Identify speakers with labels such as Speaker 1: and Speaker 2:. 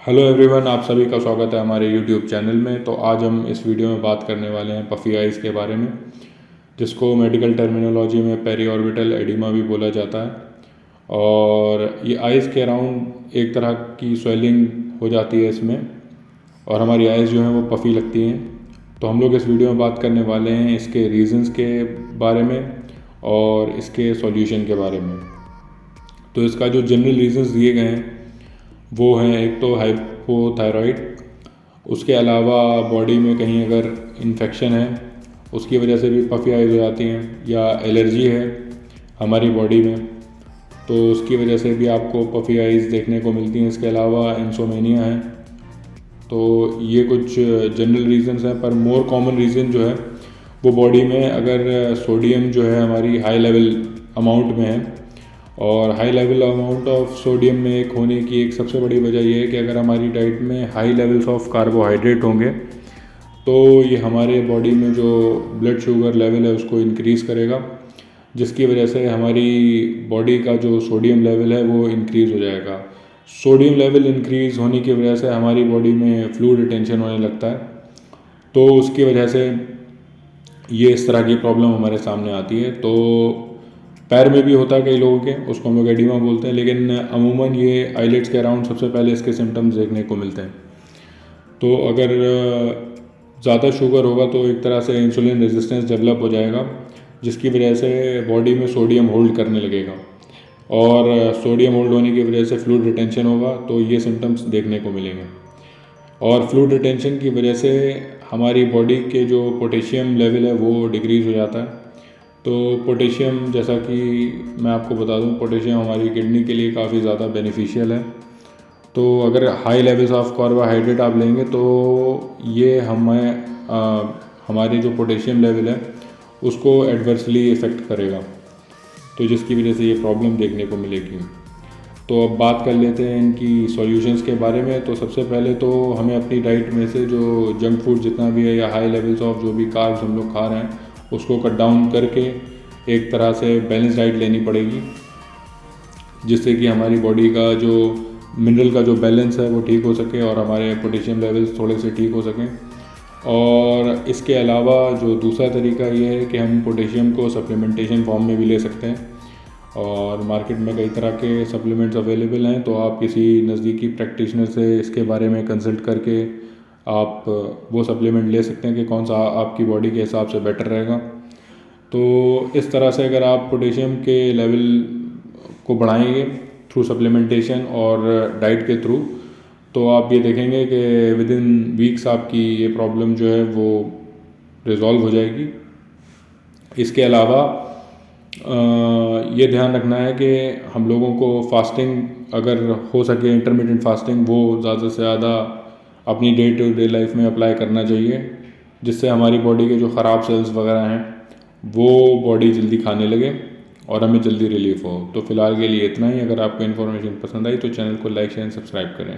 Speaker 1: Hello everyone, आप सभी का स्वागत है हमारे यूट्यूब चैनल में। तो आज हम इस वीडियो में बात करने वाले हैं पफ़ी आइज़ के बारे में, जिसको मेडिकल टर्मिनोलॉजी में पेरी ऑर्बिटल एडिमा भी बोला जाता है। और ये आइज़ के अराउंड एक तरह की स्वेलिंग हो जाती है इसमें, और हमारी आइज़ जो हैं वो पफ़ी लगती हैं। तो हम लोग इस वीडियो में बात करने वाले हैं इसके रीज़न्स के बारे में और इसके सॉल्यूशन के बारे में। तो इसका जो जनरल रीज़न्स दिए गए हैं वो हैं, एक तो हाइपोथायराइड, उसके अलावा बॉडी में कहीं अगर इन्फेक्शन है उसकी वजह से भी पफ़ी आइज़ हो जाती हैं, या एलर्जी है हमारी बॉडी में तो उसकी वजह से भी आपको पफ़ी आइज़ देखने को मिलती हैं। इसके अलावा इंसोमेनिया है। तो ये कुछ जनरल रीज़न्स हैं, पर मोर कॉमन रीज़न जो है वो बॉडी में अगर सोडियम जो है हमारी हाई लेवल अमाउंट में है, और high level amount of sodium में एक होने की एक सबसे बड़ी वजह यह है कि अगर हमारी डाइट में हाई लेवल्स ऑफ कार्बोहाइड्रेट होंगे तो ये हमारे बॉडी में जो ब्लड शुगर लेवल है उसको इंक्रीज़ करेगा, जिसकी वजह से हमारी बॉडी का जो सोडियम लेवल है वो इंक्रीज़ हो जाएगा। सोडियम लेवल इंक्रीज़ होने की वजह से हमारी बॉडी में फ्लूइड रिटेंशन होने लगता है, तो उसकी वजह से ये इस तरह की प्रॉब्लम हमारे सामने आती है। तो पैर में भी होता है कई लोगों के, उसको हम लोग एडिमा बोलते हैं, लेकिन अमूमन ये आईलेट्स के अराउंड सबसे पहले इसके सिम्टम्स देखने को मिलते हैं। तो अगर ज़्यादा शुगर होगा तो एक तरह से इंसुलिन रेजिस्टेंस डेवलप हो जाएगा, जिसकी वजह से बॉडी में सोडियम होल्ड करने लगेगा, और सोडियम होल्ड होने की वजह से फ्लूइड रिटेंशन होगा, तो ये सिम्टम्स देखने को मिलेंगे। और फ्लूइड रिटेंशन की वजह से हमारी बॉडी के जो पोटेशियम लेवल है वो डिक्रीज़ हो जाता है। तो पोटेशियम, जैसा कि मैं आपको बता दूं, पोटेशियम हमारी किडनी के लिए काफ़ी ज़्यादा बेनिफिशियल है। तो अगर हाई लेवल्स ऑफ कार्बोहाइड्रेट आप लेंगे तो ये हमारे जो पोटेशियम लेवल है उसको एडवर्सली इफ़ेक्ट करेगा, तो जिसकी वजह से ये प्रॉब्लम देखने को मिलेगी। तो अब बात कर लेते हैं इनकी सॉल्यूशंस के बारे में। तो सबसे पहले तो हमें अपनी डाइट में से जो जंक फूड जितना भी है, या हाई लेवल्स ऑफ जो भी कार्ब्स हम लोग खा रहे हैं, उसको कट डाउन करके एक तरह से बैलेंस डाइट लेनी पड़ेगी, जिससे कि हमारी बॉडी का जो मिनरल का जो बैलेंस है वो ठीक हो सके और हमारे पोटेशियम लेवल्स थोड़े से ठीक हो सकें। और इसके अलावा जो दूसरा तरीका ये है कि हम पोटेशियम को सप्लीमेंटेशन फॉर्म में भी ले सकते हैं, और मार्केट में कई तरह के सप्लीमेंट्स अवेलेबल हैं। तो आप किसी नज़दीकी प्रैक्टिशनर से इसके बारे में कंसल्ट करके आप वो सप्लीमेंट ले सकते हैं कि कौन सा आपकी बॉडी के हिसाब से बेटर रहेगा। तो इस तरह से अगर आप पोटेशियम के लेवल को बढ़ाएंगे थ्रू सप्लीमेंटेशन और डाइट के थ्रू, तो आप ये देखेंगे कि विद इन वीक्स आपकी ये प्रॉब्लम जो है वो रिज़ॉल्व हो जाएगी। इसके अलावा ये ध्यान रखना है कि हम लोगों को फास्टिंग अगर हो सके, इंटरमिटेंट फास्टिंग, वो ज़्यादा से ज़्यादा अपनी डे टू डे लाइफ में अप्लाई करना चाहिए, जिससे हमारी बॉडी के जो ख़राब सेल्स वगैरह हैं वो बॉडी जल्दी खाने लगे और हमें जल्दी रिलीफ हो। तो फ़िलहाल के लिए इतना ही। अगर आपको इन्फॉर्मेशन पसंद आई तो चैनल को लाइक शेयर एंड सब्सक्राइब करें।